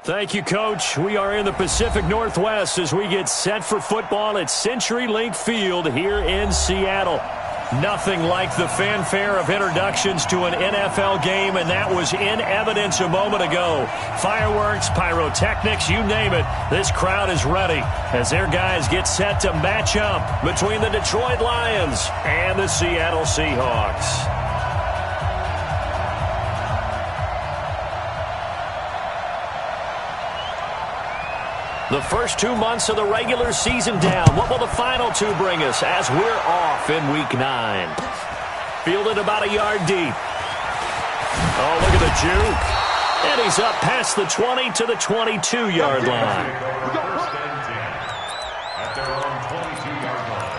Thank you, Coach. We are in the Pacific Northwest as we get set for football at CenturyLink Field here in Seattle. Nothing like the fanfare of introductions to an NFL game, and that was in evidence a moment ago. Fireworks, pyrotechnics, you name it. This crowd is ready as their guys get set to match up between the Detroit Lions and the Seattle Seahawks. The first 2 months of the regular season down. What will the final two bring us as we're off in Week 9? Fielded about a yard deep. Oh, look at the juke. And he's up past the 20 to the 22-yard line. First and 10 at their own 22-yard line.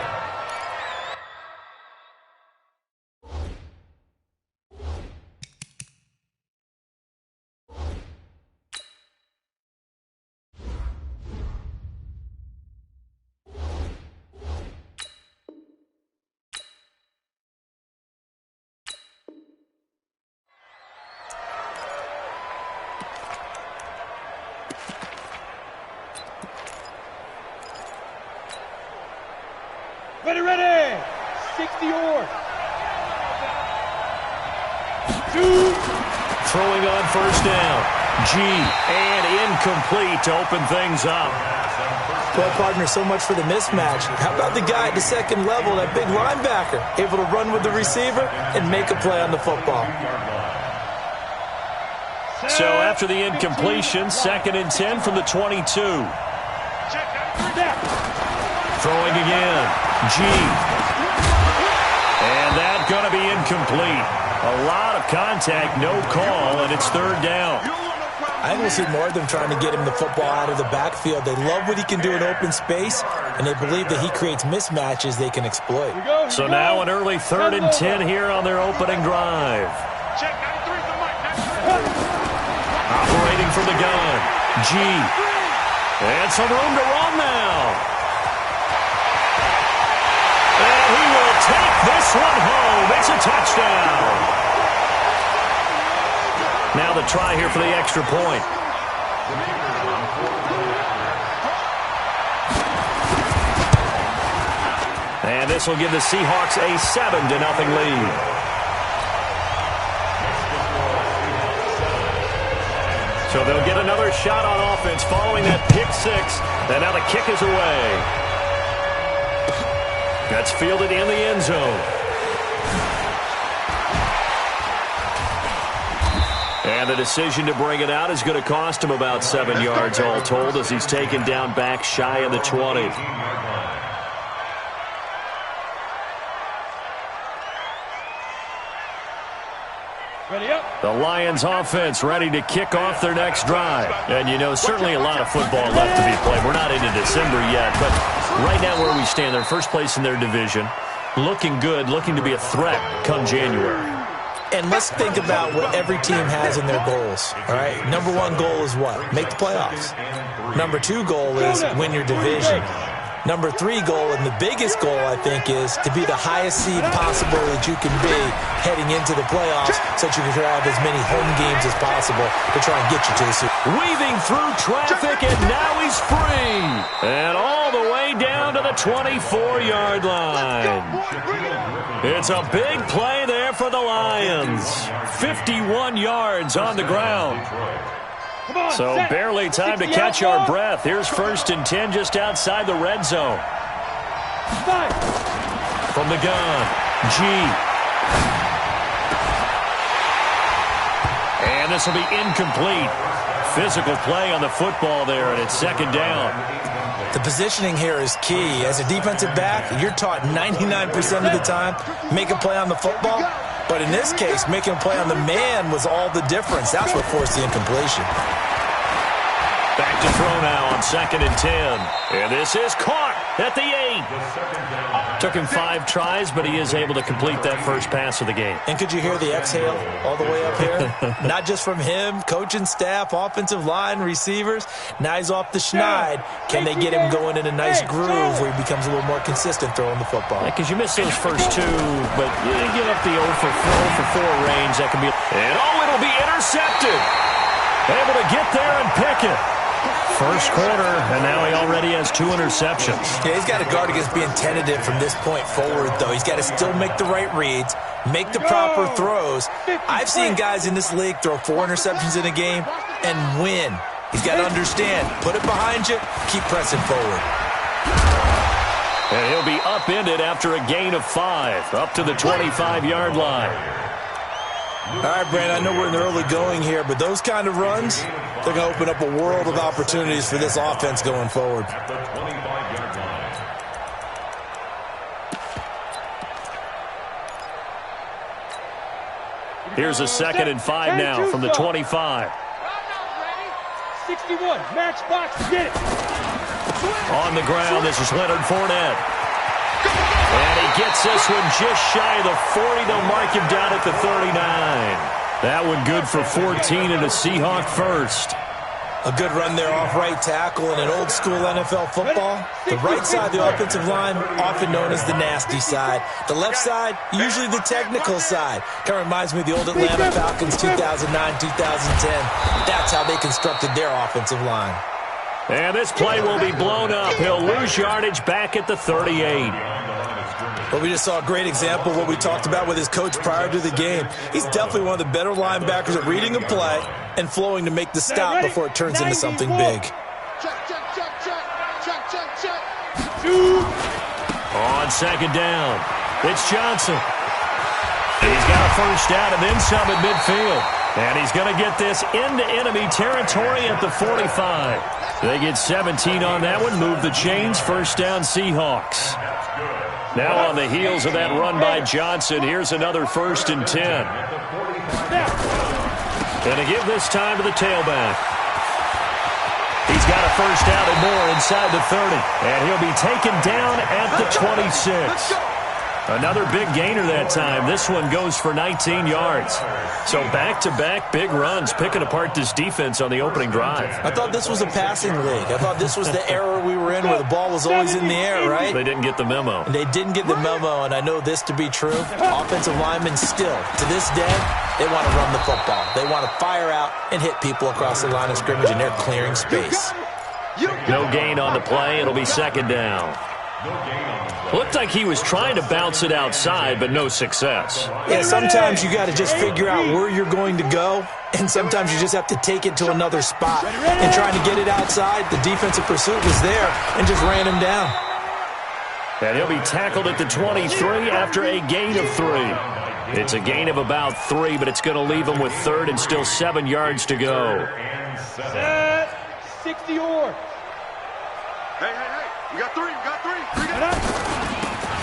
Ready. 60 yards. 2. Throwing on first down. G, and incomplete to open things up. Well, partner, so much for the mismatch. How about the guy at the second level, that big linebacker, able to run with the receiver and make a play on the football? So after the incompletion, 2nd and 10 from the 22. Throwing again. G. And that's going to be incomplete. A lot of contact, no call, and it's 3rd down. I think we'll see more of them trying to get him the football out of the backfield. They love what he can do in open space, and they believe that he creates mismatches they can exploit. So now an early 3rd and 10 here on their opening drive. Operating from the gun. G. And some room to run now. And he will take this one home. It's a touchdown. Now the try here for the extra point. And this will give the Seahawks a 7-0 lead. So they'll get another shot on offense following that pick six. And now the kick is away. That's fielded in the end zone. And the decision to bring it out is going to cost him about 7 yards all told as he's taken down back shy of the 20. Ready up. The Lions offense ready to kick off their next drive. And, you know, certainly a lot of football left to be played. We're not into December yet, but right now where we stand, they're first place in their division. Looking good, looking to be a threat come January. And let's think about what every team has in their goals, all right? Number 1 goal is what? Make the playoffs. Number 2 goal is win your division. Number 3 goal, and the biggest goal, I think, is to be the highest seed possible that you can be heading into the playoffs so that you can have as many home games as possible to try and get you to the Super Bowl. Weaving through traffic, and now he's free. And all the way down to the 24-yard line. It's a big play there for the Lions. 51 yards on the ground. So barely time to catch our breath. Here's 1st and 10 just outside the red zone. From the gun, G. And this will be incomplete. Physical play on the football there, and it's 2nd down. The positioning here is key. As a defensive back, you're taught 99% of the time, make a play on the football. But in this case, making a play on the man was all the difference. That's what forced the incompletion. Back to throw now on 2nd and 10. And this is caught at the 8. Took him 5 tries, but he is able to complete that first pass of the game. And could you hear the exhale all the way up here? Not just from him, coaching staff, offensive line, receivers. Now he's off the schneid. Can they get him going in a nice groove where he becomes a little more consistent throwing the football? Because you miss those first 2, but you give up the 0 for 4 range. That can be... And, it'll be intercepted. Able to get there and pick it. First quarter, and now he already has 2 interceptions. Yeah, he's got to guard against being tentative from this point forward, though. He's got to still make the right reads, make the proper throws. I've seen guys in this league throw 4 interceptions in a game and win. He's got to understand, put it behind you, keep pressing forward. And he'll be upended after a gain of 5, up to the 25-yard line. All right, Brandon, I know we're in the early going here, but those kind of runs, they're going to open up a world of opportunities for this offense going forward. At the 25-yard line. Here's a 2nd and 5 now from the 25. 61, match box, get it. On the ground, this is Leonard Fournette. And he gets this one just shy of the 40. They'll mark him down at the 39. That one good for 14 and a Seahawk first. A good run there off right tackle in an old-school NFL football. The right side of the offensive line, often known as the nasty side. The left side, usually the technical side. Kind of reminds me of the old Atlanta Falcons 2009-2010. That's how they constructed their offensive line. And this play will be blown up. He'll lose yardage back at the 38. But we just saw a great example of what we talked about with his coach prior to the game. He's definitely one of the better linebackers at reading a play and flowing to make the stop before it turns into something big. On 2nd down, it's Johnson. He's got a first down and then some at midfield. And he's going to get this into enemy territory at the 45. They get 17 on that one, move the chains, first down Seahawks. Now on the heels of that run by Johnson, here's another 1st and 10. Going to give this time to the tailback. He's got a first down and more inside the 30. And he'll be taken down at the 26. Another big gainer that time. This one goes for 19 yards. So back-to-back big runs, picking apart this defense on the opening drive. I thought this was a passing league. I thought this was the era we were in where the ball was always in the air, right? They didn't get the memo. They didn't get the memo, and I know this to be true. Offensive linemen still, to this day, they want to run the football. They want to fire out and hit people across the line of scrimmage, and they're clearing space. No gain on the play. It'll be 2nd down. Looked like he was trying to bounce it outside, but no success. Yeah, sometimes you got to just figure out where you're going to go, and sometimes you just have to take it to another spot. And trying to get it outside, the defensive pursuit was there and just ran him down. And he'll be tackled at the 23 after a gain of 3. It's a gain of about 3, but it's going to leave him with 3rd and still 7 yards to go. 60 yards. Hey, we got 3,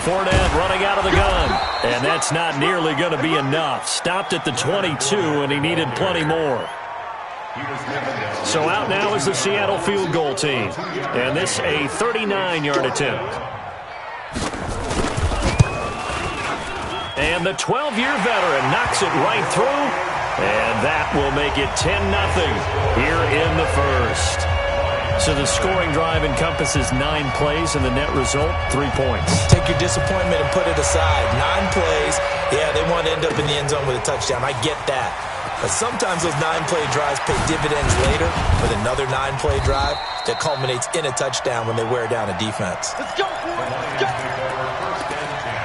Fournette running out of the gun, and that's not nearly going to be enough. Stopped at the 22, and he needed plenty more. So out now is the Seattle field goal team, and this a 39-yard attempt. And the 12-year veteran knocks it right through, and that will make it 10-0 here in the first. So the scoring drive encompasses 9 plays, and the net result, 3 points. Take your disappointment and put it aside. 9 plays, yeah, they want to end up in the end zone with a touchdown. I get that. But sometimes those 9-play drives pay dividends later with another 9-play drive that culminates in a touchdown when they wear down a defense. Let's go, boys. Let's go. First and 10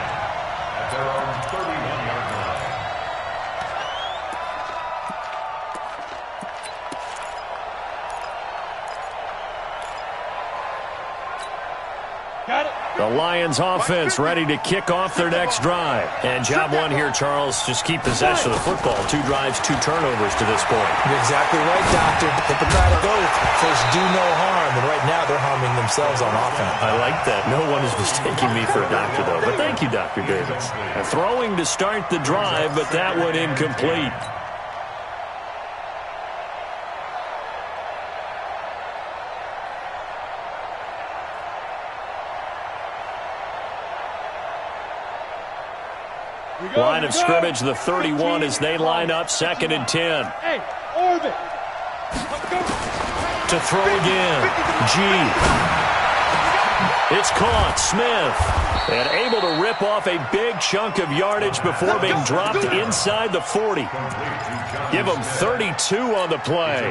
at their own 31-yard line. Got it. The Lions offense ready to kick off their next drive. And job 1 here, Charles, just keep possession of the football. 2 drives, 2 turnovers to this point. You're exactly right, Doctor. Hippocratic oath. First, do no harm. And right now, they're harming themselves on offense. I like that. No one is mistaking me for a doctor, though. But thank you, Dr. Davis. Throwing to start the drive, but that one incomplete. Line of scrimmage, the 31 as they line up, 2nd and 10. Hey, orbit. To throw again, G. It's caught. Smith. And able to rip off a big chunk of yardage before being dropped inside the 40. Give him 32 on the play.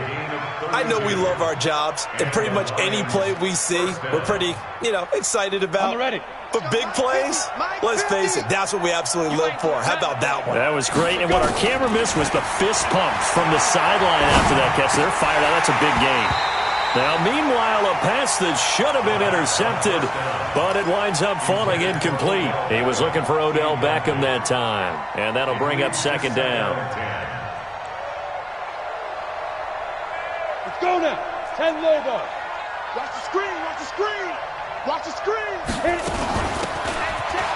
I know we love our jobs, and pretty much any play we see, we're pretty, excited about. But big plays, let's face it, that's what we absolutely live for. How about that one? That was great. And what our camera missed was the fist pump from the sideline after that catch. They're fired out. That's a big game. Now, meanwhile, a pass that should have been intercepted, but it winds up falling incomplete. He was looking for Odell Beckham that time, and that'll bring up second down. Let's go now. 10 Lobo. Watch the screen. Watch the screen. Watch the screen. Hit it.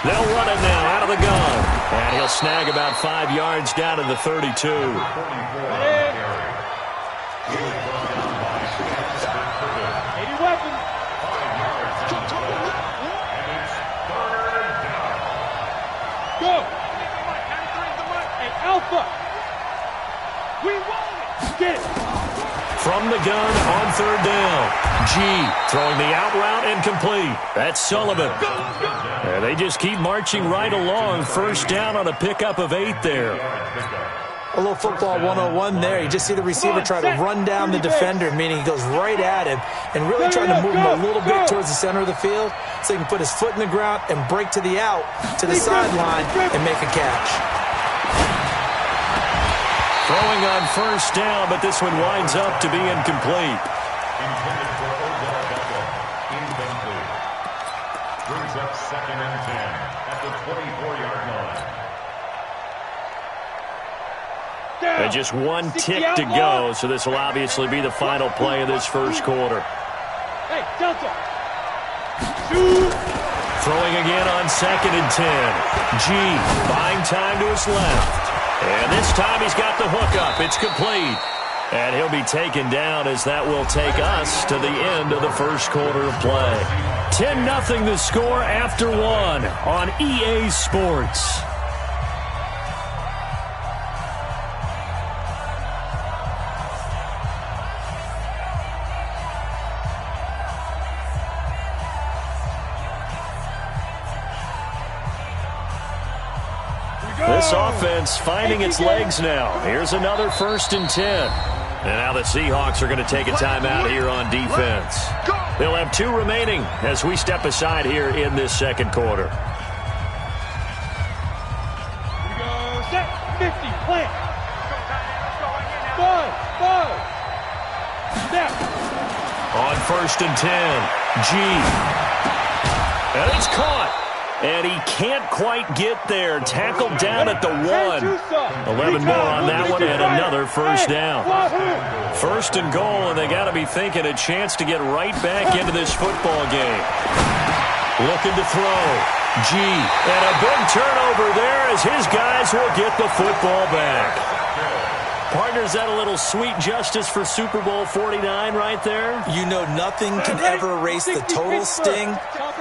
They'll run it now out of the gun. And he'll snag about 5 yards down to the 32. We want it. Get it. From the gun on third down. G throwing the out route incomplete. That's Sullivan. And they just keep marching right along. First down on a pickup of 8 there. A little football 101 there. You just see the receiver try to run down the defender, meaning he goes right at him and really trying to move him a little bit towards the center of the field so he can put his foot in the ground and break to the out, to the sideline, and make a catch. Throwing on first down, but this one winds up to be incomplete. Intended for Odell Beckham. Incomplete. Brings up 2nd and 10 at the 24-yard line. And just one tick to go, so this will obviously be the final play of this first quarter. Hey, Delta. Shoot. Throwing again on 2nd and 10. G buying time to his left. And this time he's got the hook up. It's complete. And he'll be taken down as that will take us to the end of the first quarter of play. 10-0 the score after 1 on EA Sports. This offense finding its legs now. Here's another 1st and 10. And now the Seahawks are going to take a timeout here on defense. They'll have 2 remaining as we step aside here in this second quarter. We go set 50, plant. 5, step. On 1st and 10, G. And it's caught. And he can't quite get there. Tackled down at the 1. 11 more on that one and another first down. 1st and goal, and they got to be thinking a chance to get right back into this football game. Looking to throw. G. And a big turnover there as his guys will get the football back. Partner, is that a little sweet justice for Super Bowl 49 right there? You know nothing can ever erase the total sting,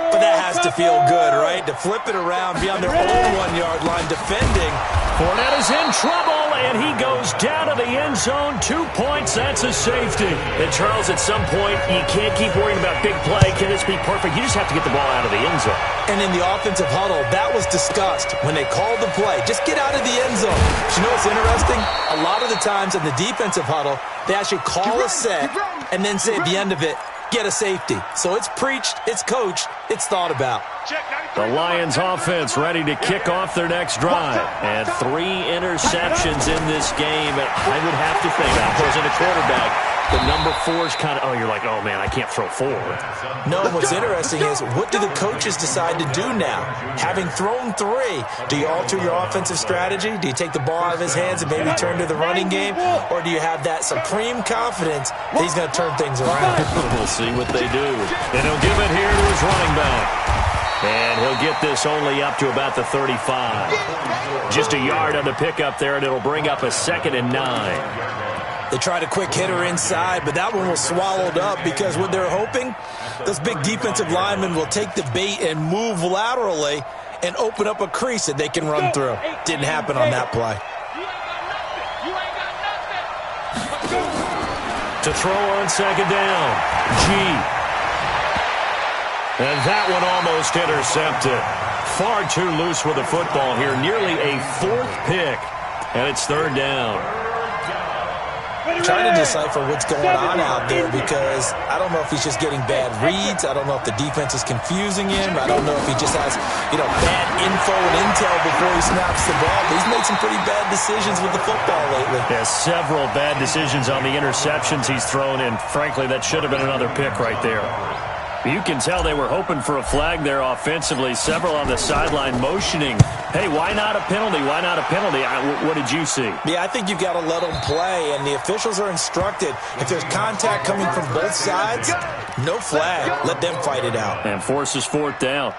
but that has to feel good, right? To flip it around, be on their own 1-yard line defending. Fournette is in trouble, and he goes down to the end zone. 2 points, that's a safety. And Charles, at some point, you can't keep worrying about big play. Can this be perfect? You just have to get the ball out of the end zone. And in the offensive huddle, that was discussed when they called the play. Just get out of the end zone. But you know what's interesting? A lot of the times in the defensive huddle, they actually call a set and then say at the end of it, get a safety. So it's preached, it's coached, it's thought about. The Lions offense ready to kick off their next drive. And 3 interceptions in this game. I would have to think, I was in a quarterback, the number 4 is kind of, you're like, oh man, I can't throw 4. No, what's interesting is, what do the coaches decide to do now? Having thrown 3, do you alter your offensive strategy? Do you take the ball out of his hands and maybe turn to the running game? Or do you have that supreme confidence that he's going to turn things around? We'll see what they do. And he'll give it here to his running back. And he'll get this only up to about the 35. Just a yard on the pickup there, and it'll bring up a 2nd and 9. They tried a quick hitter inside, but that one was swallowed up because what they're hoping, those big defensive linemen will take the bait and move laterally and open up a crease that they can run through. Didn't happen on that play. To throw on 2nd down, G. And that one almost intercepted. Far too loose with the football here. Nearly a 4th pick. And it's 3rd down. Trying to decipher what's going on out there because I don't know if he's just getting bad reads. I don't know if the defense is confusing him. I don't know if he just has, bad info and intel before he snaps the ball. But he's made some pretty bad decisions with the football lately. Yeah, several bad decisions on the interceptions he's thrown in. Frankly, that should have been another pick right there. You can tell they were hoping for a flag there offensively. Several on the sideline motioning. Hey, why not a penalty? Why not a penalty? What did you see? Yeah, I think you've got to let them play, and the officials are instructed. If there's contact coming from both sides, no flag. Let them fight it out. And forces 4th down.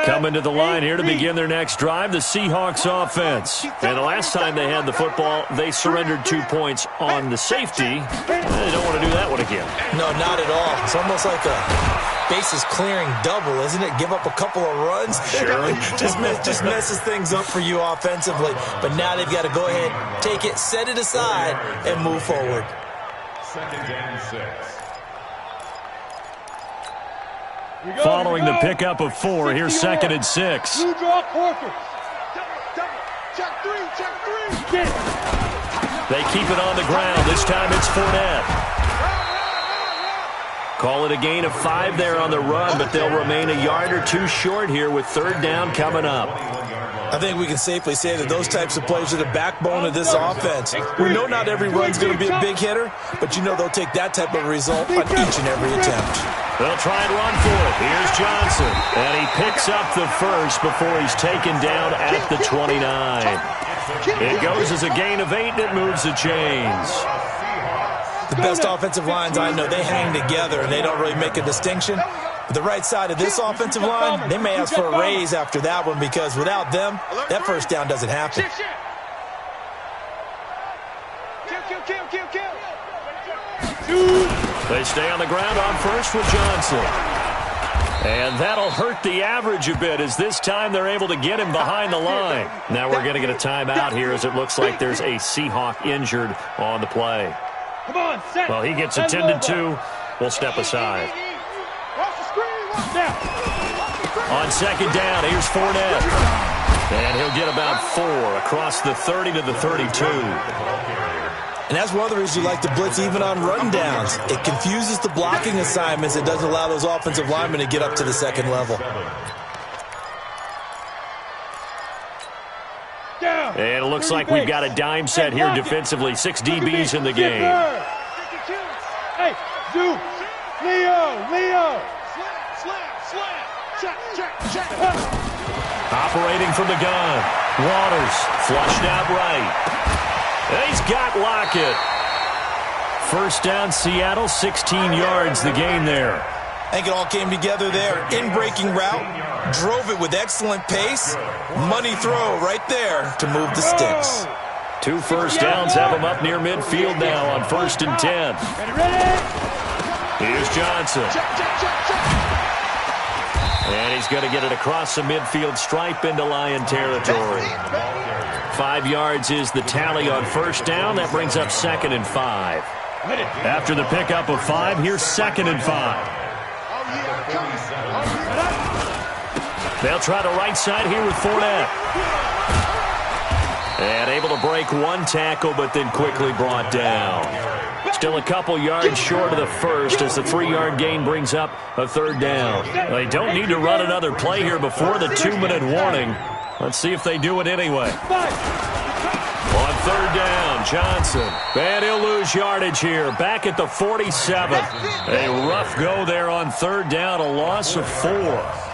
Coming to the line here to begin their next drive, the Seahawks offense. And the last time they had the football, they surrendered 2 points on the safety. They don't want to do that one again. No, not at all. It's almost like a bases clearing double, isn't it? Give up a couple of runs. Sure. just messes things up for you offensively. But now they've got to go ahead, take it, set it aside, and move forward. 2nd and 6. Following the pickup of 4, here's 2nd and 6. You draw quarters. Double. Check 3. Get it. They keep it on the ground. This time it's Fournette. Call it a gain of 5 there on the run, but they'll remain a yard or 2 short here with 3rd down coming up. I think we can safely say that those types of plays are the backbone of this offense. We know not every run's going to be a big hitter, but they'll take that type of result on each and every attempt. They'll try and run for it. Here's Johnson. And he picks up the first before he's taken down at the 29. It goes as a gain of 8, and it moves the chains. The best offensive lines I know, they hang together, and they don't really make a distinction. The right side of this offensive line, they may ask for a raise after that one because without them, that first down doesn't happen. They stay on the ground on first with Johnson. And that'll hurt the average a bit as this time they're able to get him behind the line. Now we're going to get a timeout here as it looks like there's a Seahawk injured on the play. Well, he gets attended to. We'll step aside. On 2nd down, here's Fournette. And he'll get about 4 across the 30 to the 32. And that's one of the reasons you like to blitz even on rundowns. It confuses the blocking assignments. It doesn't allow those offensive linemen to get up to the 2nd level. And it looks like we've got a dime set here defensively. 6 DBs in the game. Hey, Zoo, Leo. Check. Operating from the gun. Waters flushed out right. And he's got Lockett. First down, Seattle, 16 yards the gain there. I think it all came together there. In-breaking route, drove it with excellent pace. Money throw right there to move the sticks. 2 first downs have him up near midfield now on 1st and 10. Here's Johnson. And he's going to get it across the midfield stripe into Lion territory. 5 yards is the tally on first down. That brings up 2nd and 5. After the pickup of 5, here's 2nd and 5. They'll try the right side here with Fournette. And able to break 1 tackle, but then quickly brought down. Still a couple yards short of the first as the 3-yard gain brings up a 3rd down. They don't need to run another play here before the 2-minute warning. Let's see if they do it anyway. On 3rd down, Johnson. And he'll lose yardage here. Back at the 47. A rough go there on 3rd down, a loss of 4.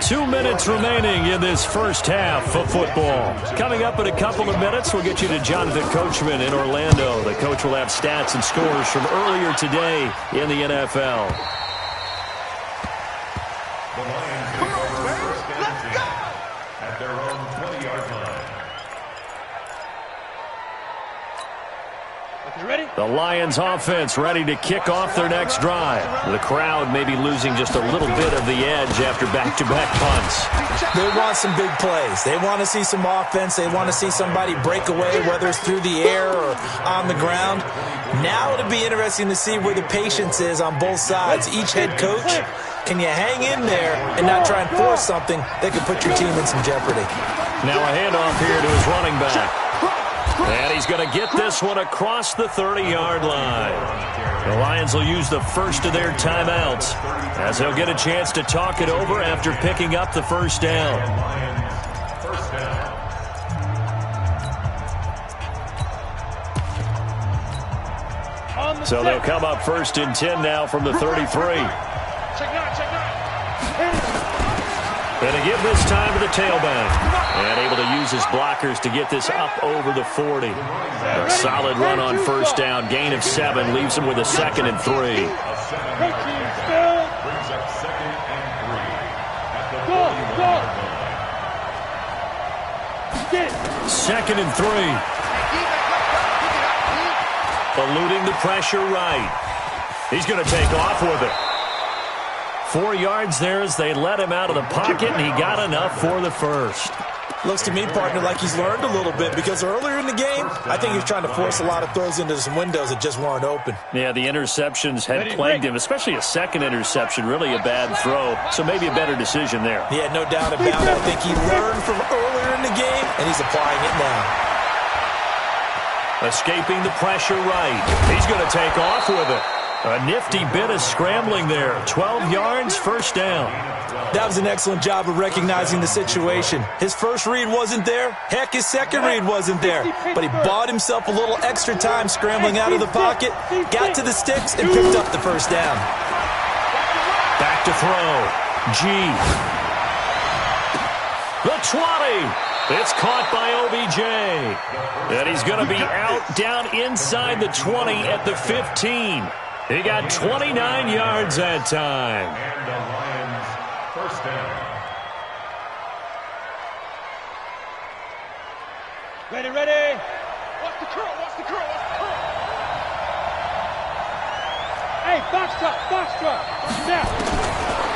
2 minutes remaining in this first half of football. Coming up in a couple of minutes, we'll get you to Jonathan Coachman in Orlando. The coach will have stats and scores from earlier today in the NFL. The Lions take over first and 10 at their own 20-yard line. The Lions offense ready to kick off their next drive. The crowd may be losing just a little bit of the edge after back-to-back punts. They want some big plays. They want to see some offense. They want to see somebody break away, whether it's through the air or on the ground. Now it'll be interesting to see where the patience is on both sides. Each head coach, can you hang in there and not try and force something that could put your team in some jeopardy? Now a handoff here to his running back. And he's going to get this one across the 30-yard line. The Lions will use the first of their timeouts as they'll get a chance to talk it over after picking up the first down. So they'll come up 1st and 10 now from the 33. And to give this time to the tailback. And able to use his blockers to get this up over the 40. A solid run on first down. Gain of 7 leaves him with a 2nd and 3. Brings up 2nd and 3. At the 2nd and 3. Eluding the pressure right. He's going to take off with it. 4 yards there as they let him out of the pocket, and he got enough for the first. Looks to me, partner, like he's learned a little bit because earlier in the game, I think he was trying to force a lot of throws into some windows that just weren't open. Yeah, the interceptions had plagued him, especially a second interception, really a bad throw, so maybe a better decision there. Yeah, no doubt about it. I think he learned from earlier in the game, and he's applying it now. Escaping the pressure right. He's going to take off with it. A nifty bit of scrambling there. 12 yards, first down. That was an excellent job of recognizing the situation. His first read wasn't there. Heck, his second read wasn't there. But he bought himself a little extra time scrambling out of the pocket, got to the sticks, and picked up the first down. Back to throw. G. The 20. It's caught by OBJ. And he's going to be out down inside the 20 at the 15. He got 29 yards that time. And the Lions first down. Ready. Watch the curl. Hey, box truck. Now.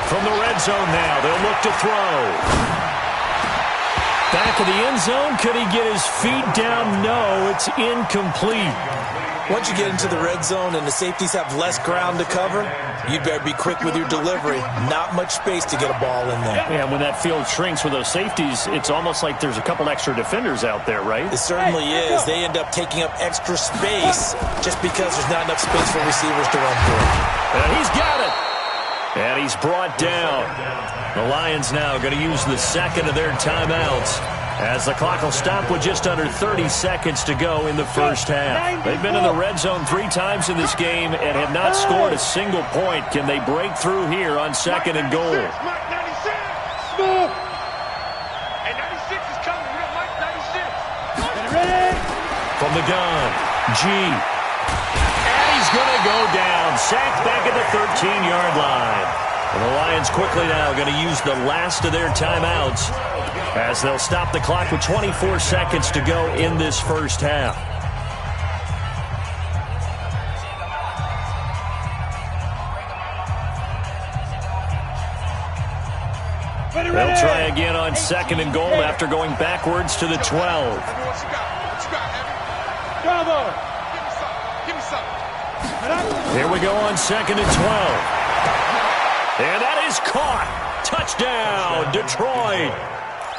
From the red zone now, they'll look to throw. Back of the end zone. Could he get his feet down? No, it's incomplete. Once you get into the red zone and the safeties have less ground to cover, you'd better be quick with your delivery. Not much space to get a ball in there. Yeah, when that field shrinks with those safeties, it's almost like there's a couple extra defenders out there, right? It certainly is. They end up taking up extra space just because there's not enough space for receivers to run through. And he's got it. And he's brought down. The Lions now going to use the second of their timeouts as the clock will stop with just under 30 seconds to go in the first half. They've been in the red zone 3 times in this game and have not scored a single point. Can they break through here on 2nd and goal? Mike 96. Smooth. And 96 is coming. We got Mike 96. Ready. From the gun, G. And he's going to go down. Sacked back at the 13-yard line. And the Lions quickly now going to use the last of their timeouts as they'll stop the clock with 24 seconds to go in this first half. They'll try again on 2nd and goal after going backwards to the 12. Bravo. Here we go on 2nd and 12. And that is caught. Touchdown, Detroit.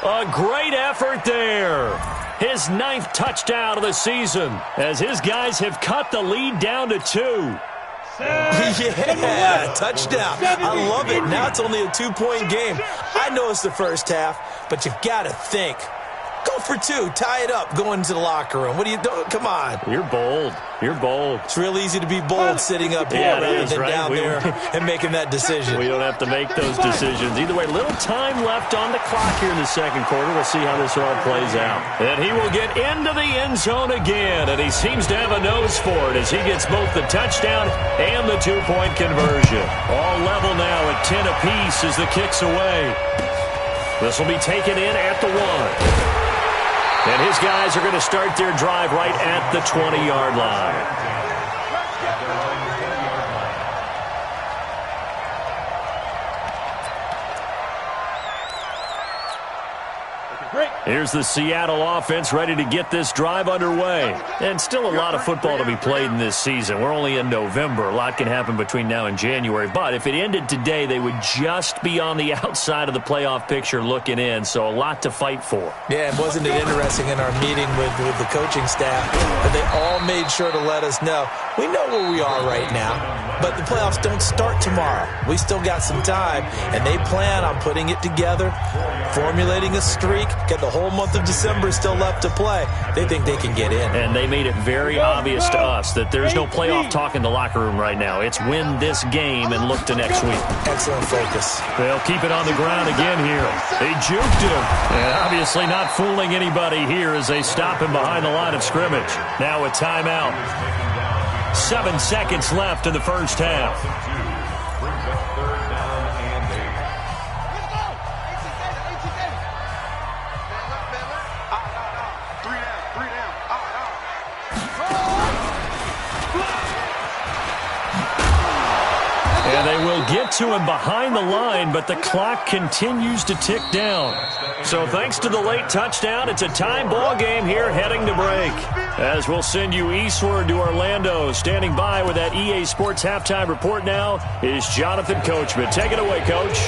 A great effort there. His 9th touchdown of the season as his guys have cut the lead down to 2. Yeah, touchdown. I love it. Now it's only a 2-point game. I know it's the first half, but you've got to think. Go for 2. Tie it up. Go into the locker room. What are you doing? Come on. You're bold. It's real easy to be bold sitting up here rather than down there and making that decision. We don't have to make those decisions. Either way, little time left on the clock here in the second quarter. We'll see how this all plays out. And he will get into the end zone again, and he seems to have a nose for it as he gets both the touchdown and the 2-point conversion. All level now at 10 apiece as the kick's away. This will be taken in at the 1. And his guys are going to start their drive right at the 20-yard line. Here's the Seattle offense ready to get this drive underway. And still a lot of football to be played in this season. We're only in November. A lot can happen between now and January. But if it ended today, they would just be on the outside of the playoff picture looking in. So a lot to fight for. Yeah, and wasn't it interesting in our meeting with the coaching staff that they all made sure to let us know, we know where we are right now, but the playoffs don't start tomorrow. We still got some time, and they plan on putting it together, formulating a streak, got the whole month of December still left to play. They think they can get in. And they made it very obvious to us that there's no playoff talk in the locker room right now. It's win this game and look to next week. Excellent focus. They'll keep it on the ground again here. They juked him. And obviously not fooling anybody here as they stop him behind the line of scrimmage. Now a timeout. 7 seconds left in the first half. Brings up third down and 8. Three down. And they will get to him behind the line, but the clock continues to tick down. So thanks to the late touchdown, it's a tie ball game here heading to break. As we'll send you eastward to Orlando. Standing by with that EA Sports halftime report now is Jonathan Coachman. Take it away, Coach.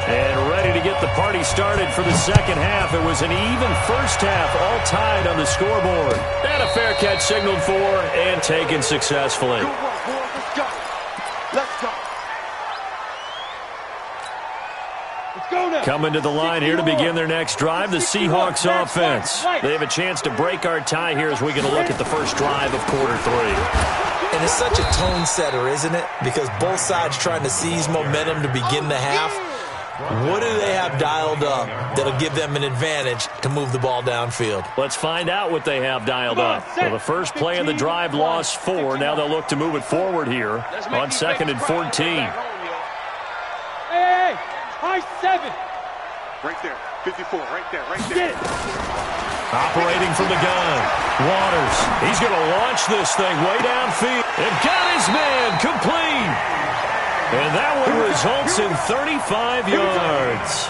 And ready to get the party started for the second half. It was an even first half, all tied on the scoreboard. And a fair catch signaled for and taken successfully. Good work, boys. Let's go. Let's go. Coming to the line here to begin their next drive, the Seahawks offense. They have a chance to break our tie here as we get a look at the first drive of quarter 3. And it's such a tone setter, isn't it? Because both sides trying to seize momentum to begin the half. What do they have dialed up that'll give them an advantage to move the ball downfield? Let's find out what they have dialed up. Well, the first play of the drive lost 4. Now they'll look to move it forward here on 2nd and 14. Hey, high 7. Right there. 54. Right there. Operating from the gun. Waters. He's going to launch this thing way downfield. And got his man complete. And that one results in 35 yards.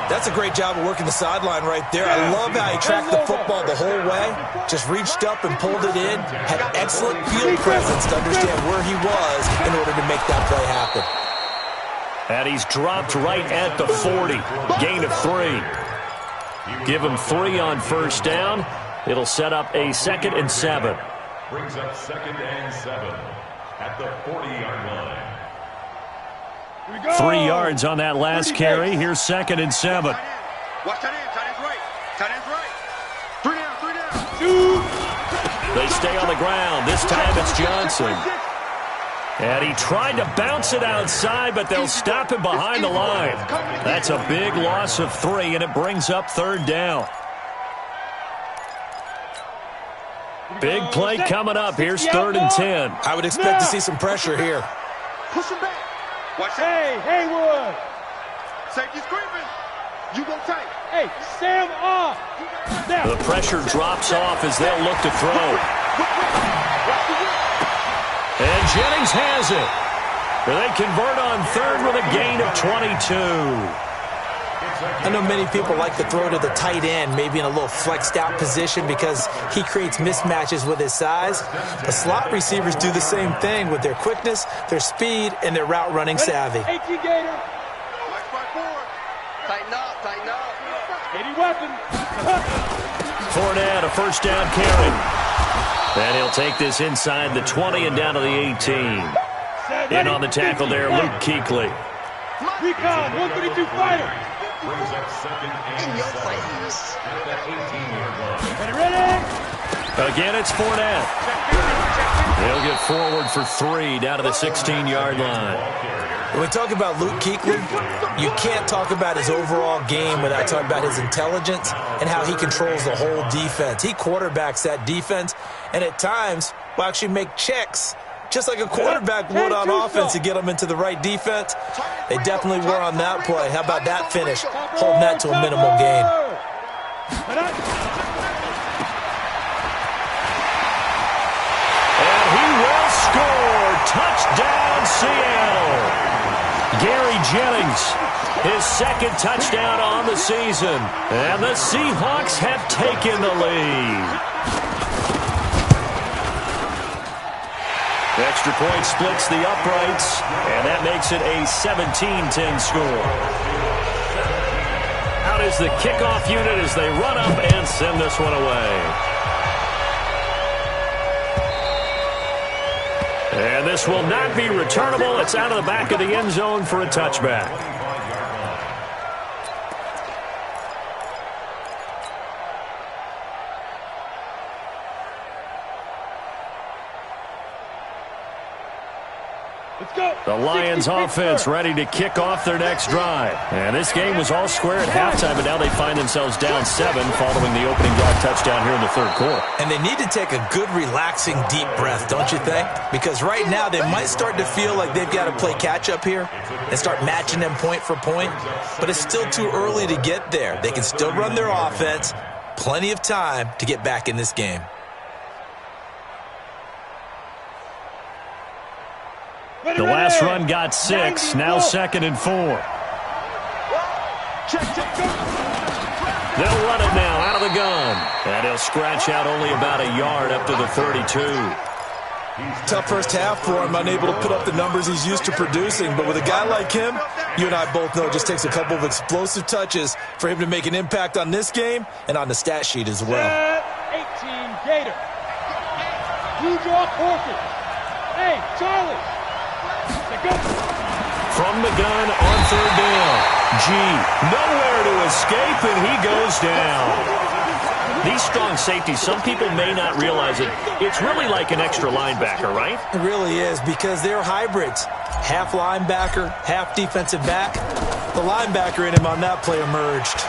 That's a great job of working the sideline right there. I love how he tracked the football the whole way. Just reached up and pulled it in. Had excellent field presence to understand where he was in order to make that play happen. And he's dropped right at the 40. Gain of 3. Give him 3 on first down. It'll set up a 2nd and 7. Brings up 2nd and 7 at the 40-yard line. 3 yards on that last carry. Here's 2nd and 7. Watch tight end. Tight end's right. Tight end's right. 3 down. They stay on the ground. This time it's Johnson. And he tried to bounce it outside, but they'll stop him behind the line. That's a big loss of 3, and it brings up 3rd down. Big play coming up. Here's 3rd and 10. I would expect to see some pressure here. Push him back. Watch Hey, Haywood. Safety screaming. You go tight. Hey, Sam off. Now. The pressure drops off as they'll look to throw. And Jennings has it. They convert on 3rd with a gain of 22. I know many people like to throw to the tight end, maybe in a little flexed out position because he creates mismatches with his size. But slot receivers do the same thing with their quickness, their speed, and their route running savvy. Tighten up. 80 weapons. Fournette, a first down carry. And he'll take this inside the 20 and down to the 18. In on the tackle there, Luke Kuechly. Recon, 132 fighter. Brings up 2nd and 7 at the 18-yard line. Ready? Again, it's Fournette. They'll get forward for 3 down to the 16-yard line. When we talk about Luke Kuechly, you can't talk about his overall game without talking about his intelligence and how he controls the whole defense. He quarterbacks that defense, and at times will actually make checks, just like a quarterback would on offense to get them into the right defense. They definitely were on that play. How about that finish? Holding that to a minimal gain. And he will score. Touchdown, Seattle. Gary Jennings, his second touchdown on the season. And the Seahawks have taken the lead. The extra point splits the uprights, and that makes it a 17-10 score. Out is the kickoff unit as they run up and send this one away. And this will not be returnable. It's out of the back of the end zone for a touchback. The Lions offense ready to kick off their next drive. And this game was all square at halftime, but now they find themselves down 7 following the opening drive touchdown here in the third quarter. And they need to take a good, relaxing, deep breath, don't you think? Because right now they might start to feel like they've got to play catch-up here and start matching them point for point. But it's still too early to get there. They can still run their offense. Plenty of time to get back in this game. The last run got 6, now 2nd and 4. They'll run it now out of the gun. And he'll scratch out only about a yard up to the 32. Tough first half for him, unable to put up the numbers he's used to producing. But with a guy like him, you and I both know it just takes a couple of explosive touches for him to make an impact on this game and on the stat sheet as well. 18 Gator. You draw Corky. Hey, Charlie. From the gun on 3rd down. G, nowhere to escape, and he goes down. These strong safeties, some people may not realize it. It's really like an extra linebacker, right? It really is, because they're hybrids. Half linebacker, half defensive back. The linebacker in him on that play emerged.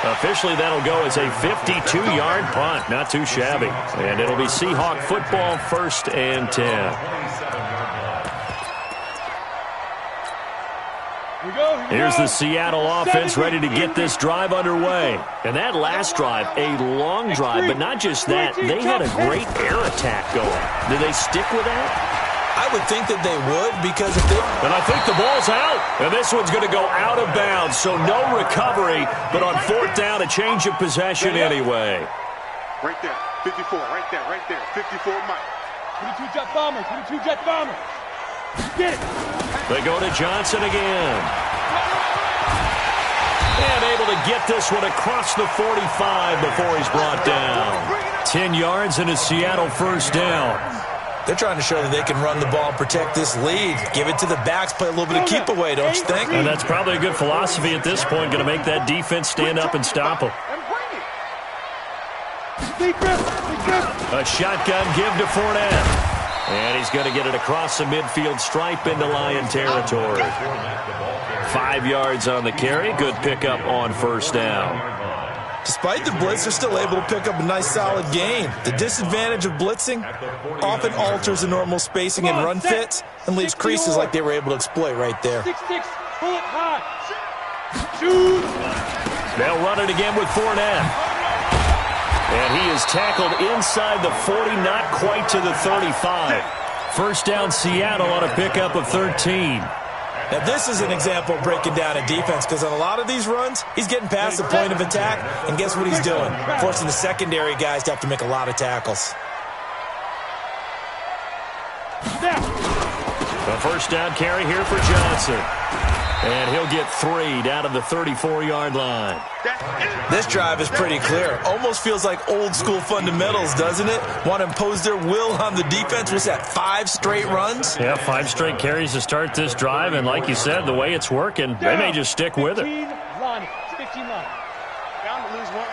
Officially, that'll go as a 52-yard punt. Not too shabby. And it'll be Seahawk football, 1st and 10. Here's the Seattle offense ready to get this drive underway. And that last drive, a long drive, but not just that. They had a great air attack going. Did they stick with that? I would think that they would, because if they... And I think the ball's out. And this one's going to go out of bounds, so no recovery. But on 4th down, a change of possession anyway. Right there, 54, right there, 54 Mike. 22 jet bomber, 22 jet bomber. Get it. They go to Johnson again. And able to get this one across the 45 before he's brought down. 10 yards and a Seattle 1st down. They're trying to show that they can run the ball and protect this lead. Give it to the backs, play a little bit of keep away, don't you think? And that's probably a good philosophy at this point, going to make that defense stand up and stop them. A shotgun give to Fournette. And he's going to get it across the midfield stripe into Lion territory. 5 yards on the carry. Good pickup on 1st down. Despite the blitz, they're still able to pick up a nice, solid gain. The disadvantage of blitzing often alters the normal spacing and run fits and leaves creases like they were able to exploit right there. 6-6, bullet high. Shoot. They'll run it again with Fournette. And he is tackled inside the 40, not quite to the 35. 1st down, Seattle on a pickup of 13. Now, this is an example of breaking down a defense, because on a lot of these runs, he's getting past the point of attack, and guess what he's doing? Forcing the secondary guys to have to make a lot of tackles. The 1st down carry here for Johnson. And he'll get 3 down to the 34-yard line. This drive is pretty clear. Almost feels like old-school fundamentals, doesn't it? Want to impose their will on the defense. Was that 5 straight runs? Yeah, 5 straight carries to start this drive. And like you said, the way it's working, they may just stick with it. 15 line. Bound to lose one.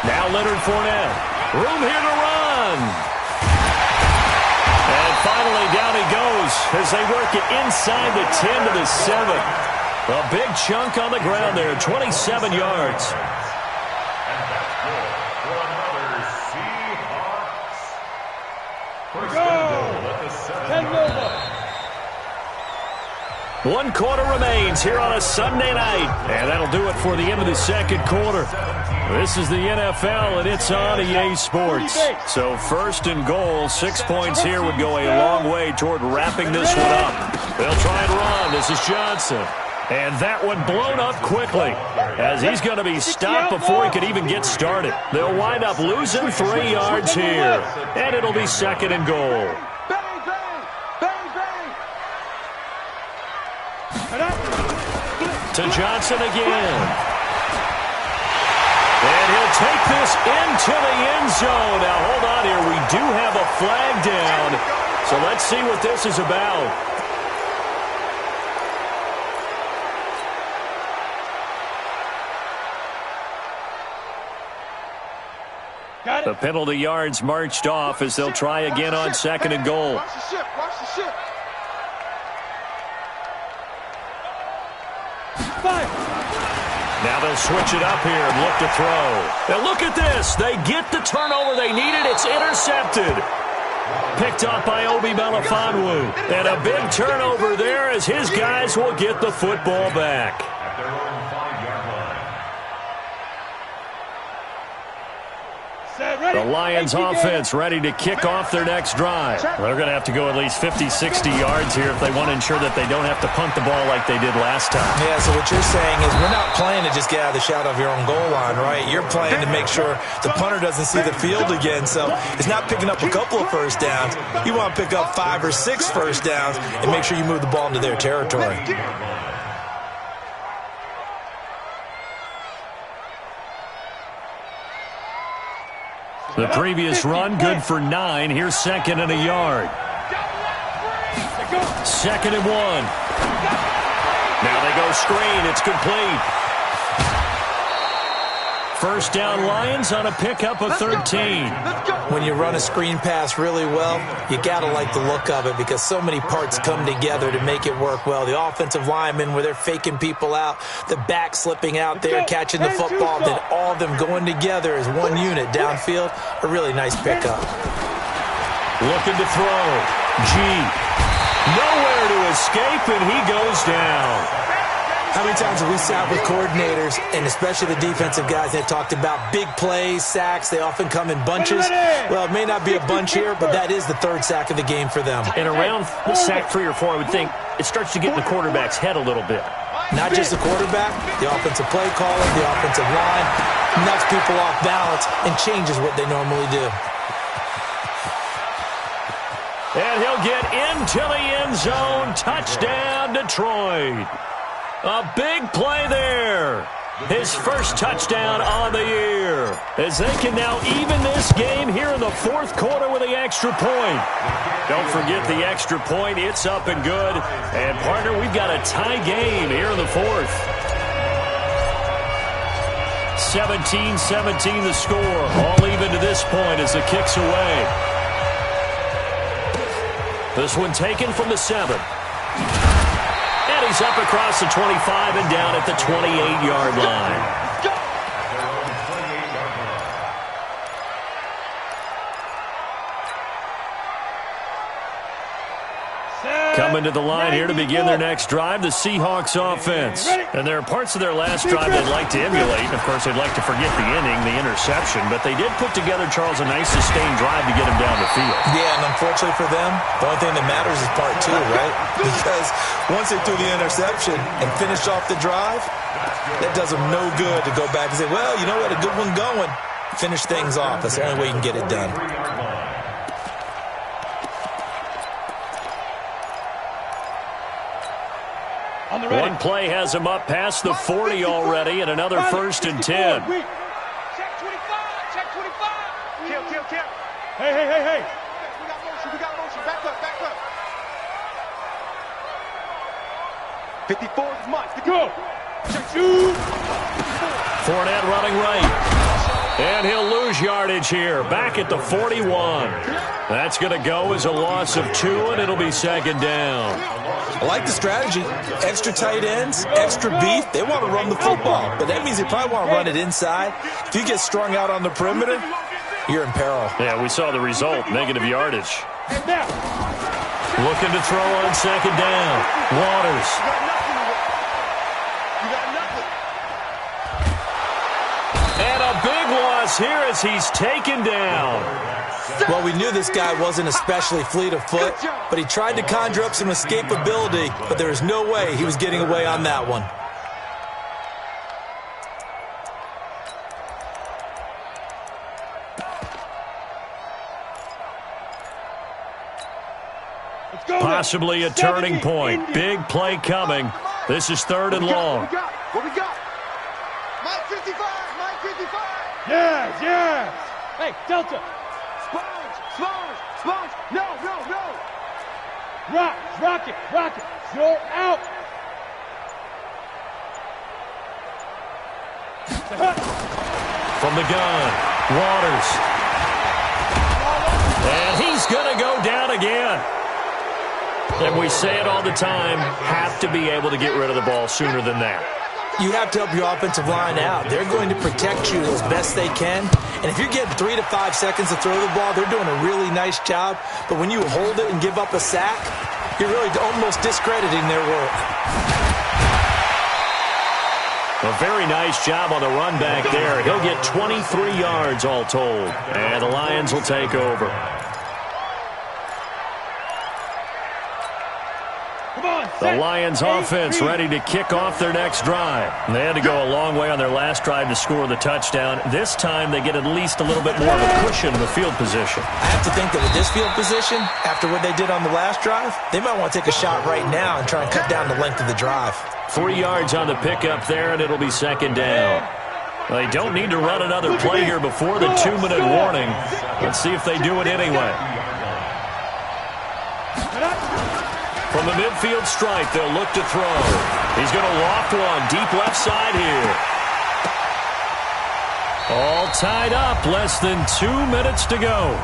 Now Leonard Fournette. Room here to run. And finally, down he goes as they work it inside the 10 to the 7. A big chunk on the ground there, 27 yards. And that's good for another Seahawks. First and goal at the 7. 1 quarter remains here on a Sunday night. And that'll do it for the end of the second quarter. This is the NFL, and it's on EA Sports. So first and goal, 6 points here would go a long way toward wrapping this one up. They'll try and run. This is Johnson. And that one blown up quickly as he's going to be stopped before he could even get started. They'll wind up losing 3 yards here, and it'll be second and goal. To Johnson again. And he'll take this into the end zone. Now, hold on here. We do have a flag down. So let's see what this is about. The penalty yards marched off as they'll try again on second and goal. Watch the ship. Watch the ship. Now they'll switch it up here and look to throw. Now look at this. They get the turnover they needed. It's intercepted. Picked up by Obi Melifonwu. And a big turnover there as his guys will get the football back. At their own 5-yard line. The Lions offense ready to kick off their next drive. They're going to have to go at least 50, 60 yards here if they want to ensure that they don't have to punt the ball like they did last time. Yeah, so what you're saying is we're not playing to just get out of the shadow of your own goal line, right? You're playing to make sure the punter doesn't see the field again. So it's not picking up a couple of first downs. You want to pick up 5 or 6 first downs and make sure you move the ball into their territory. The previous run, good for 9. Here's second and a yard. Second and 1. Now they go screen. It's complete. First down Lions on a pickup of 13. When you run a screen pass really well, you got to like the look of it because so many parts come together to make it work well. The offensive linemen, where they're faking people out, the back slipping out there, catching the football, then all of them going together as one unit downfield, a really nice pickup. Looking to throw. G. Nowhere to escape, and he goes down. How many times have we sat with coordinators, and especially the defensive guys that talked about big plays, sacks? They often come in bunches. Well, it may not be a bunch here, but that is the 3rd sack of the game for them. And around sack 3 or 4, I would think it starts to get in the quarterback's head a little bit. Not just the quarterback, the offensive play caller, the offensive line, knocks people off balance and changes what they normally do. And he'll get into the end zone. Touchdown, Detroit. A big play there. His first touchdown on the year. As they can now even this game here in the 4th quarter with the extra point. Don't forget the extra point. It's up and good. And, partner, we've got a tie game here in the 4th. 17-17 the score. All even to this point as the kick's away. This one taken from the 7. And he's up across the 25 and down at the 28-yard line. Coming to the line here to begin their next drive, the Seahawks offense. And there are parts of their last drive they'd like to emulate. Of course, they'd like to forget the inning, the interception. But they did put together, Charles, a nice sustained drive to get them down the field. Yeah, and unfortunately for them, the only thing that matters is part 2, right? Because once they threw the interception and finished off the drive, that does them no good to go back and say, well, you know what, a good one going. Finish things off. That's the only way you can get it done. One play has him up past the 40 already, and another 1st and 10. Check 25. Check 25. Kill. Hey. We got motion. Back up. 54 is Mike. Go. Check 2. Fournette running right. And he'll lose yardage here. Back at the 41. That's going to go as a loss of 2, and it'll be second down. I like the strategy. Extra tight ends, extra beef. They want to run the football, but that means they probably want to run it inside. If you get strung out on the perimeter, you're in peril. Yeah, we saw the result, negative yardage. Looking to throw on second down. Waters. And a loss here as he's taken down. Well, we knew this guy wasn't especially fleet of foot, but he tried to conjure up some escapability, but there was no way he was getting away on that one. Possibly a turning point. Big play coming. This is 3rd and long. What we got? Mike 55, Mike 55. Yes, yes. Hey, Delta. Sponge. No. Rocket. You're out. From the gun, Waters. And he's going to go down again. And we say it all the time, have to be able to get rid of the ball sooner than that. You have to help your offensive line out. They're going to protect you as best they can. And if you're getting 3 to 5 seconds to throw the ball, they're doing a really nice job. But when you hold it and give up a sack, you're really almost discrediting their work. A very nice job on the run back there. He'll get 23 yards all told. And the Lions will take over. The Lions offense ready to kick off their next drive. They had to go a long way on their last drive to score the touchdown. This time they get at least a little bit more of a cushion in the field position. I have to think that with this field position, after what they did on the last drive, they might want to take a shot right now and try and cut down the length of the drive. 3 yards on the pickup there, and it'll be 2nd down. They don't need to run another play here before the 2-minute warning. Let's see if they do it anyway. From the midfield stripe, they'll look to throw. He's going to loft one deep left side here. All tied up, less than 2 minutes to go.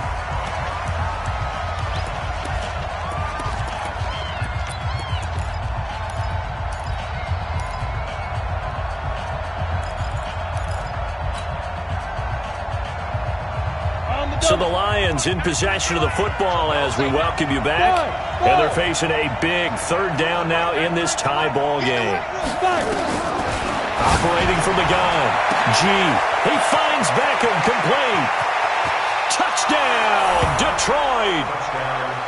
So the Lions in possession of the football as we welcome you back. And they're facing a big 3rd down now in this tie ball game. Operating from the gun. He finds Beckham complete. Touchdown, Detroit.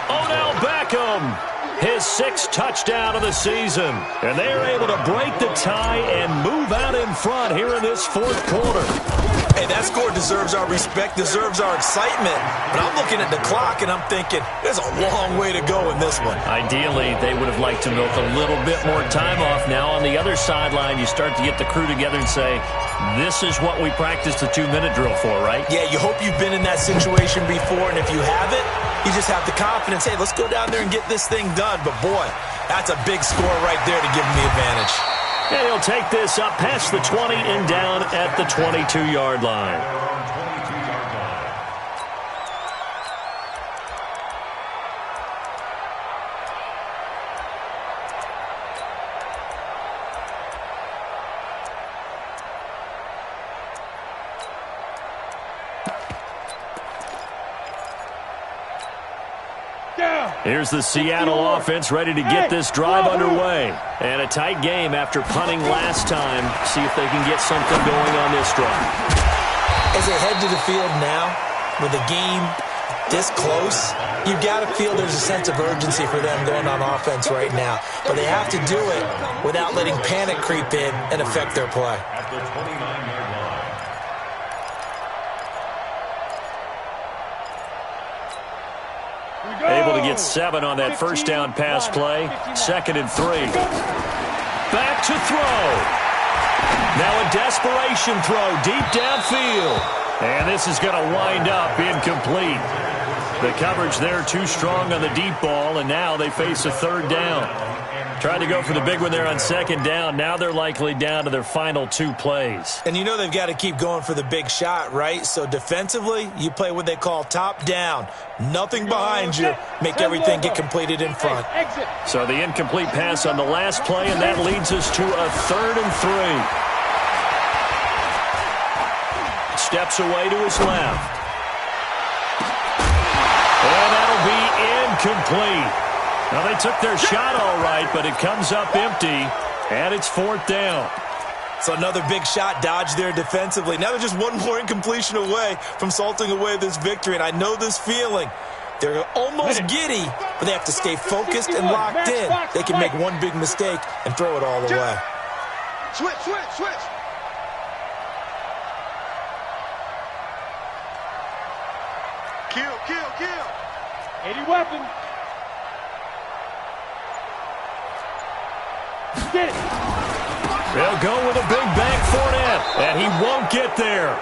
Odell Beckham. His 6th touchdown of the season. And they are able to break the tie and move out in front here in this 4th quarter. Hey, that score deserves our respect, deserves our excitement. But I'm looking at the clock, and I'm thinking, there's a long way to go in this one. Ideally, they would have liked to milk a little bit more time off. Now, on the other sideline, you start to get the crew together and say, this is what we practiced the 2-minute drill for, right? Yeah, you hope you've been in that situation before, and if you haven't, you just have the confidence, hey, let's go down there and get this thing done. But, boy, that's a big score right there to give them the advantage. And he'll take this up past the 20 and down at the 22-yard line. Here's the Seattle offense ready to get this drive underway. And a tight game after punting last time. See if they can get something going on this drive. As they head to the field now, with the game this close, you've got to feel there's a sense of urgency for them going on offense right now. But they have to do it without letting panic creep in and affect their play. At the 29-yard line. Able to get 7 on that first down pass play. 2nd and 3. Back to throw. Now a desperation throw deep downfield. And this is going to wind up incomplete. The coverage there too strong on the deep ball, and now they face a 3rd down. Tried to go for the big one there on 2nd down. Now they're likely down to their final 2 plays. And you know they've got to keep going for the big shot, right? So defensively, you play what they call top down. Nothing behind you. Make everything get completed in front. So the incomplete pass on the last play, and that leads us to a 3rd and 3. Steps away to his left. And that'll be incomplete. Now, they took their shot all right, but it comes up empty, and it's 4th down. So another big shot dodged there defensively. Now they're just one more incompletion away from salting away this victory, and I know this feeling. They're almost giddy, but they have to stay focused and locked in. They can make one big mistake and throw it all away. Switch, switch, switch. Kill, kill, kill. 80 weapon. Get it. They'll go with a big bang Fournette, and he won't get there.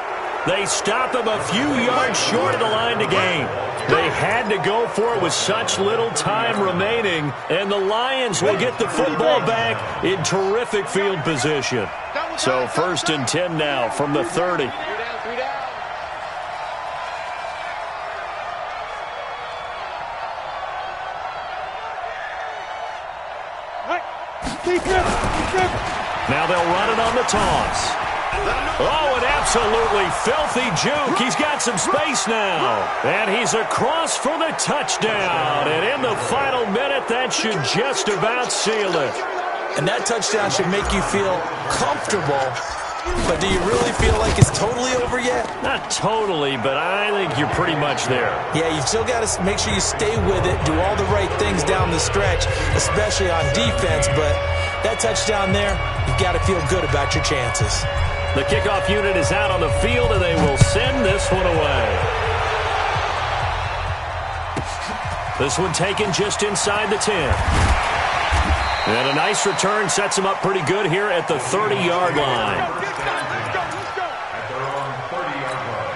They stop him a few yards short of the line to gain. They had to go for it with such little time remaining, and the Lions will get the football back in terrific field position. So 1st and 10 now from the 30. Now they'll run it on the toss. Oh, an absolutely filthy juke. He's got some space now. And he's across for the touchdown. And in the final minute, that should just about seal it. And that touchdown should make you feel comfortable. But do you really feel like it's totally over yet? Not totally, but I think you're pretty much there. Yeah, you've still got to make sure you stay with it, do all the right things down the stretch, especially on defense. But that touchdown there, you've got to feel good about your chances. The kickoff unit is out on the field, and they will send this one away. This one taken just inside the 10. And a nice return sets him up pretty good here at the 30-yard line. At their own 30-yard line.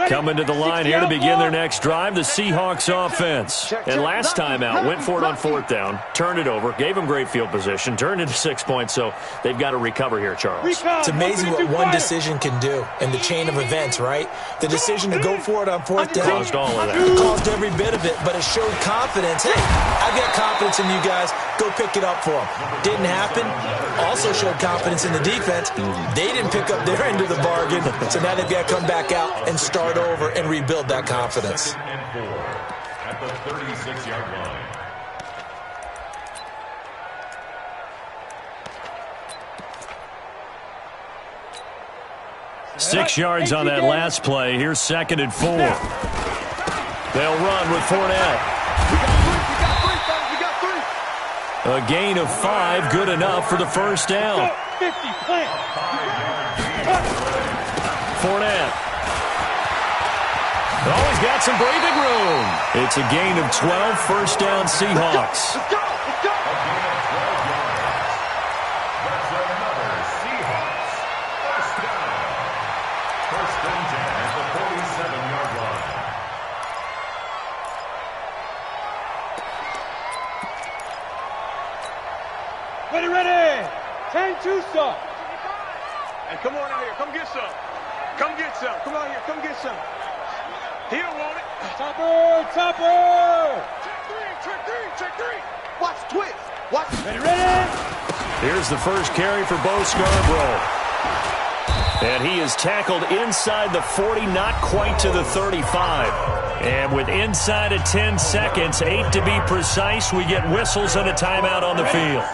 Coming to the line here to begin their next drive, the Seahawks offense. And last time out, went for it on 4th down, turned it over, gave them great field position, turned into 6 points, so they've got to recover here, Charles. It's amazing what one decision can do in the chain of events, right? The decision to go for it on 4th down Caused all of that. It caused every bit of it, but it showed confidence. Hey, I've got confidence in you guys. Go pick it up for them. Didn't happen. Also showed confidence in the defense. They didn't pick up their end of the bargain, so now they've got to come back out and start over and rebuild that confidence. And 4 at the 36-yard line. Six yards on that last play. Here's 2nd and 4. They'll run with Fournette. A gain of 5, good enough for the first down. 50, plant. Fournette. Oh, he's got some breathing room. It's a gain of 12, first down Seahawks. Let's go! Let's go! A gain of 12 yards. That's another Seahawks first down. 1st and 10 at the 47-yard line. Ready. 10-2 stop. Hey, come on out here. Come get some. Come get some. Come out here. Come get some. He don't want it. Topper. Check three. Watch twist. Watch. Ready. Here's the first carry for Bo Scarborough. And he is tackled inside the 40, not quite to the 35. And with inside of 10 seconds, 8 to be precise, we get whistles and a timeout on the field.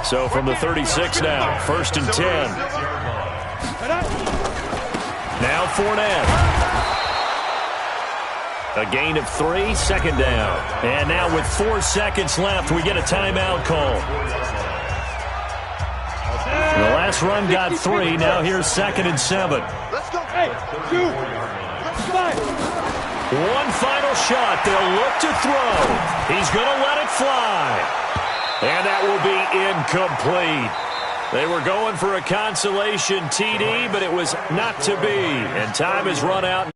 So from the 36 now, 1st and 10. Now Fournette. A gain of 3, 2nd down. And now with 4 seconds left, we get a timeout call. The last run got 3. Now here's 2nd and 7. Let's go. Hey, 2. 5. One final shot. They'll look to throw. He's going to let it fly. And that will be incomplete. They were going for a consolation TD, but it was not to be. And time has run out.